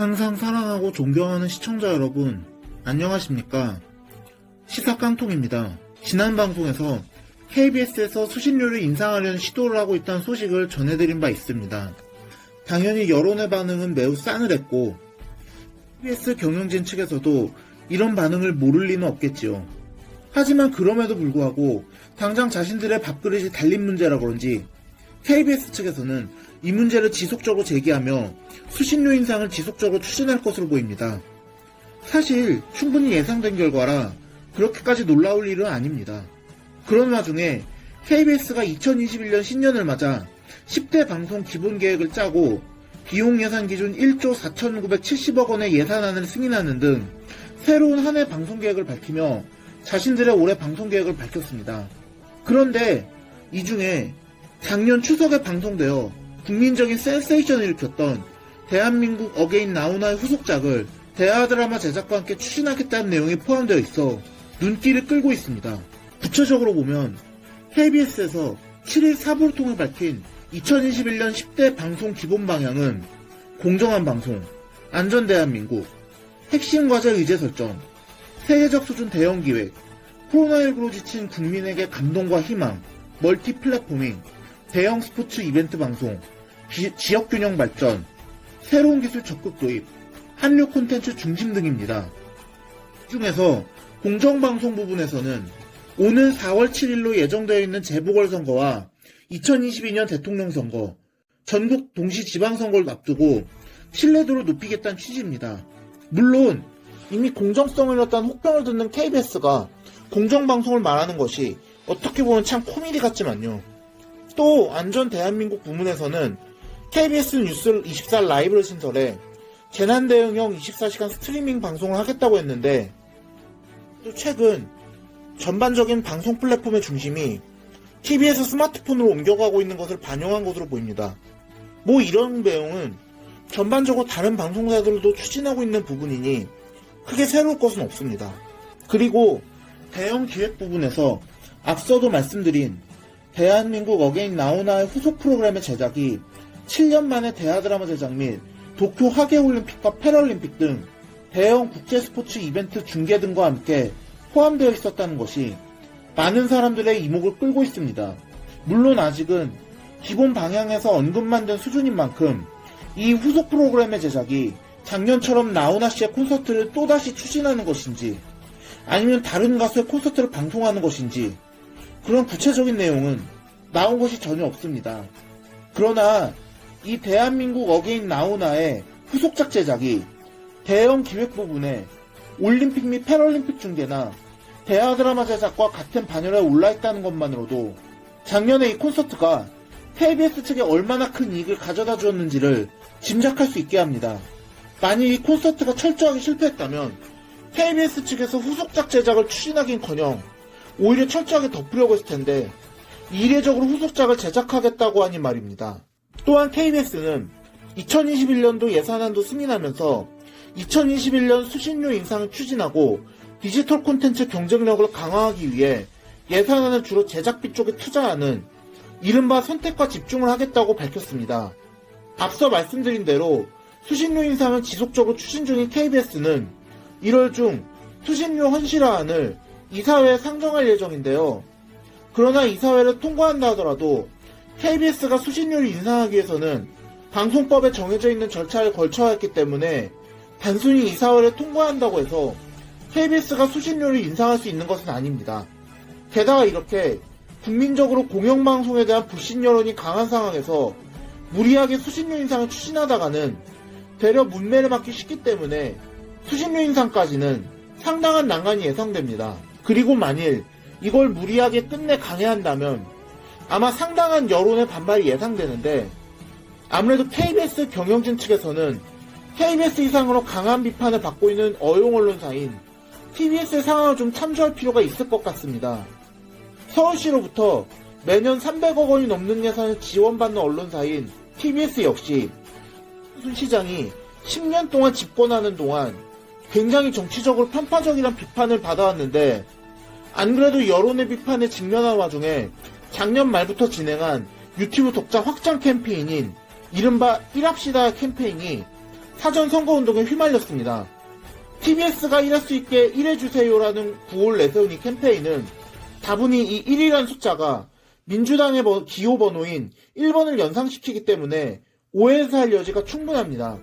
항상 사랑하고 존경하는 시청자 여러분, 안녕하십니까? 시사깡통입니다. 지난 방송에서 KBS에서 수신료를 인상하려는 시도를 하고 있다는 소식을 전해드린 바 있습니다. 당연히 여론의 반응은 매우 싸늘했고 KBS 경영진 측에서도 이런 반응을 모를 리는 없겠지요. 하지만 그럼에도 불구하고 당장 자신들의 밥그릇이 달린 문제라 그런지 KBS 측에서는 이 문제를 지속적으로 제기하며 수신료 인상을 지속적으로 추진할 것으로 보입니다. 사실 충분히 예상된 결과라 그렇게까지 놀라울 일은 아닙니다. 그런 와중에 KBS가 2021년 신년을 맞아 10대 방송 기본계획을 짜고 비용 예산 기준 1조 4,970억 원의 예산안을 승인하는 등 새로운 한 해 방송계획을 밝히며 자신들의 올해 방송계획을 밝혔습니다. 그런데 이 중에 작년 추석에 방송되어 국민적인 센세이션을 일으켰던 대한민국 어게인 나우나의 후속작을 대하 드라마 제작과 함께 추진하겠다는 내용이 포함되어 있어 눈길을 끌고 있습니다. 구체적으로 보면 KBS에서 7일 사부를 통해 밝힌 2021년 10대 방송 기본 방향은 공정한 방송, 안전 대한민국, 핵심 과제 의제 설정, 세계적 수준 대응 기획, 코로나19로 지친 국민에게 감동과 희망, 멀티 플랫포밍, 대형 스포츠 이벤트 방송, 지역 균형 발전, 새로운 기술 적극 도입, 한류 콘텐츠 중심 등입니다. 이 중에서 공정방송 부분에서는 오는 4월 7일로 예정되어 있는 재보궐선거와 2022년 대통령 선거, 전국 동시 지방선거를 앞두고 신뢰도를 높이겠다는 취지입니다. 물론 이미 공정성을 잃었다는 혹평을 듣는 KBS가 공정방송을 말하는 것이 어떻게 보면 참 코미디 같지만요. 또 안전 대한민국 부문에서는 KBS 뉴스 24 라이브를 신설해 재난대응형 24시간 스트리밍 방송을 하겠다고 했는데 또 최근 전반적인 방송 플랫폼의 중심이 TV에서 스마트폰으로 옮겨가고 있는 것을 반영한 것으로 보입니다. 이런 내용은 전반적으로 다른 방송사들도 추진하고 있는 부분이니 크게 새로울 것은 없습니다. 그리고 대형 기획 부분에서 앞서도 말씀드린 대한민국 어게인 나우나의 후속 프로그램의 제작이 7년 만에 대하 드라마 제작 및 도쿄 하계올림픽과 패럴림픽 등 대형 국제 스포츠 이벤트 중계 등과 함께 포함되어 있었다는 것이 많은 사람들의 이목을 끌고 있습니다. 물론 아직은 기본 방향에서 언급만 된 수준인 만큼 이 후속 프로그램의 제작이 작년처럼 나우나 씨의 콘서트를 또다시 추진하는 것인지 아니면 다른 가수의 콘서트를 방송하는 것인지 그런 구체적인 내용은 나온 것이 전혀 없습니다. 그러나 이 대한민국 어게인 나우나의 후속작 제작이 대형 기획 부분에 올림픽 및 패럴림픽 중계나 대하 드라마 제작과 같은 반열에 올라있다는 것만으로도 작년에 이 콘서트가 KBS 측에 얼마나 큰 이익을 가져다 주었는지를 짐작할 수 있게 합니다. 만약 이 콘서트가 철저하게 실패했다면 KBS 측에서 후속작 제작을 추진하긴커녕 오히려 철저하게 덮으려고 했을 텐데 이례적으로 후속작을 제작하겠다고 하니 말입니다. 또한 KBS는 2021년도 예산안도 승인하면서 2021년 수신료 인상을 추진하고 디지털 콘텐츠 경쟁력을 강화하기 위해 예산안을 주로 제작비 쪽에 투자하는 이른바 선택과 집중을 하겠다고 밝혔습니다. 앞서 말씀드린 대로 수신료 인상을 지속적으로 추진 중인 KBS는 1월 중 수신료 헌실화안을 이사회에 상정할 예정인데요. 그러나 이사회를 통과한다 하더라도 KBS가 수신료를 인상하기 위해서는 방송법에 정해져 있는 절차를 거쳐야 했기 때문에 단순히 이사회를 통과한다고 해서 KBS가 수신료를 인상할 수 있는 것은 아닙니다. 게다가 이렇게 국민적으로 공영방송에 대한 불신 여론이 강한 상황에서 무리하게 수신료 인상을 추진하다가는 되려 문매를 맞기 쉽기 때문에 수신료 인상까지는 상당한 난관이 예상됩니다. 그리고 만일 이걸 무리하게 끝내 강행한다면 아마 상당한 여론의 반발이 예상되는데 아무래도 KBS 경영진 측에서는 KBS 이상으로 강한 비판을 받고 있는 어용 언론사인 TBS의 상황을 좀 참조할 필요가 있을 것 같습니다. 서울시로부터 매년 300억 원이 넘는 예산을 지원받는 언론사인 TBS 역시 손 시장이 10년 동안 집권하는 동안 굉장히 정치적으로 편파적이란 비판을 받아왔는데 안 그래도 여론의 비판에 직면한 와중에 작년 말부터 진행한 유튜브 독자 확장 캠페인인 이른바 1합시다 캠페인이 사전 선거운동에 휘말렸습니다. TBS가 일할 수 있게 일해주세요라는 구호를 내세운 이 캠페인은 다분히 이 1이라는 숫자가 민주당의 기호 번호인 1번을 연상시키기 때문에 오해를 살 여지가 충분합니다.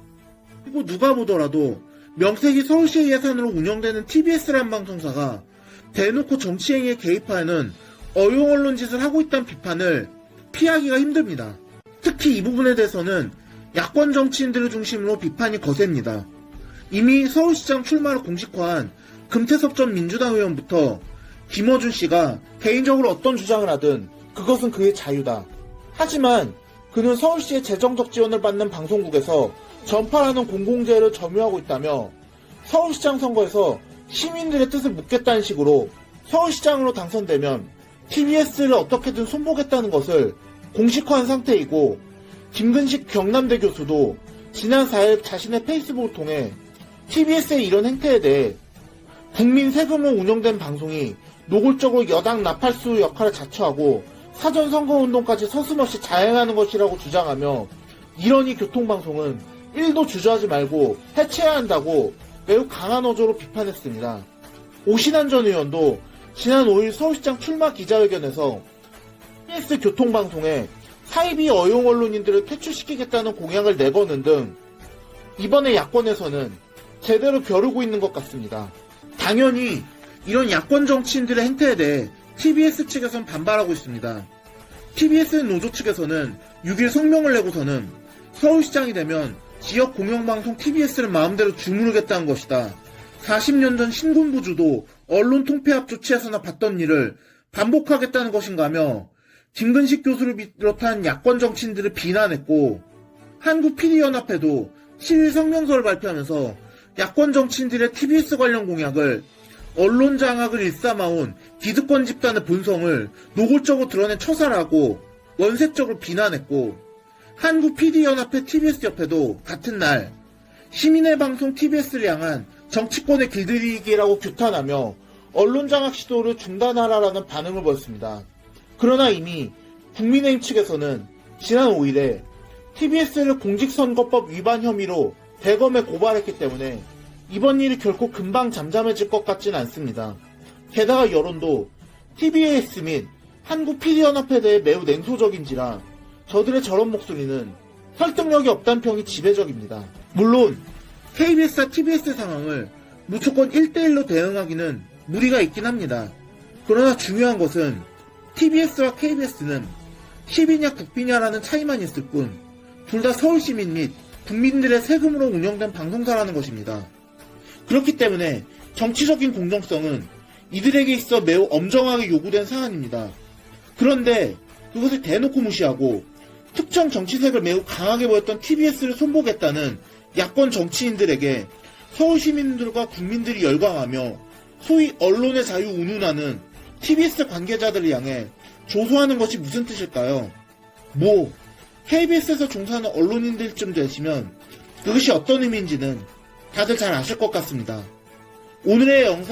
그리고 누가 보더라도 명색이 서울시의 예산으로 운영되는 TBS라는 방송사가 대놓고 정치행위에 개입하는 어용 언론 짓을 하고 있다는 비판을 피하기가 힘듭니다. 특히 이 부분에 대해서는 야권 정치인들을 중심으로 비판이 거셉니다. 이미 서울시장 출마를 공식화한 금태섭 전 민주당 의원부터 김어준 씨가 개인적으로 어떤 주장을 하든 그것은 그의 자유다. 하지만 그는 서울시의 재정적 지원을 받는 방송국에서 전파라는 공공재를 점유하고 있다며 서울시장 선거에서 시민들의 뜻을 묻겠다는 식으로 서울시장으로 당선되면 TBS를 어떻게든 손보겠다는 것을 공식화한 상태이고, 김근식 경남대 교수도 지난 4일 자신의 페이스북을 통해 TBS의 이런 행태에 대해 국민 세금으로 운영된 방송이 노골적으로 여당 나팔수 역할을 자처하고 사전 선거운동까지 서슴없이 자행하는 것이라고 주장하며, 이런 이 교통방송은 1도 주저하지 말고 해체해야 한다고 매우 강한 어조로 비판했습니다. 오신환 전 의원도 지난 5일 서울시장 출마 기자회견에서 TBS 교통방송에 사이비 어용 언론인들을 퇴출시키겠다는 공약을 내거는 등 이번에 야권에서는 제대로 벼르고 있는 것 같습니다. 당연히 이런 야권 정치인들의 행태에 대해 TBS 측에선 반발하고 있습니다. TBS 노조 측에서는 6일 성명을 내고서는 서울시장이 되면 지역 공영방송 TBS를 마음대로 주무르겠다는 것이다. 40년 전 신군부주도 언론 통폐합 조치에서나 봤던 일을 반복하겠다는 것인가며 김근식 교수를 비롯한 야권 정치인들을 비난했고, 한국PD연합회도 7일 성명서를 발표하면서 야권 정치인들의 TBS 관련 공약을 언론 장악을 일삼아온 기득권 집단의 본성을 노골적으로 드러낸 처사라고 원색적으로 비난했고, 한국PD연합회 TBS협회도 같은 날 시민의 방송 TBS를 향한 정치권의 길들이기라고 규탄하며 언론 장악 시도를 중단하라라는 반응을 보였습니다. 그러나 이미 국민의힘 측에서는 지난 5일에 TBS를 공직선거법 위반 혐의로 대검에 고발했기 때문에 이번 일이 결코 금방 잠잠해질 것 같진 않습니다. 게다가 여론도 TBS 및 한국PD연합회에 대해 매우 냉소적인지라 저들의 저런 목소리는 설득력이 없다는 평이 지배적입니다. 물론 KBS와 TBS 상황을 무조건 1대1로 대응하기는 무리가 있긴 합니다. 그러나 중요한 것은 TBS와 KBS는 시비냐 국비냐라는 차이만 있을 뿐 둘 다 서울시민 및 국민들의 세금으로 운영된 방송사라는 것입니다. 그렇기 때문에 정치적인 공정성은 이들에게 있어 매우 엄정하게 요구된 사안입니다. 그런데 그것을 대놓고 무시하고 특정 정치색을 매우 강하게 보였던 TBS를 손보겠다는 야권 정치인들에게 서울 시민들과 국민들이 열광하며 소위 언론의 자유 운운하는 TBS 관계자들을 향해 조소하는 것이 무슨 뜻일까요? KBS에서 종사하는 언론인들쯤 되시면 그것이 어떤 의미인지는 다들 잘 아실 것 같습니다. 오늘의 영상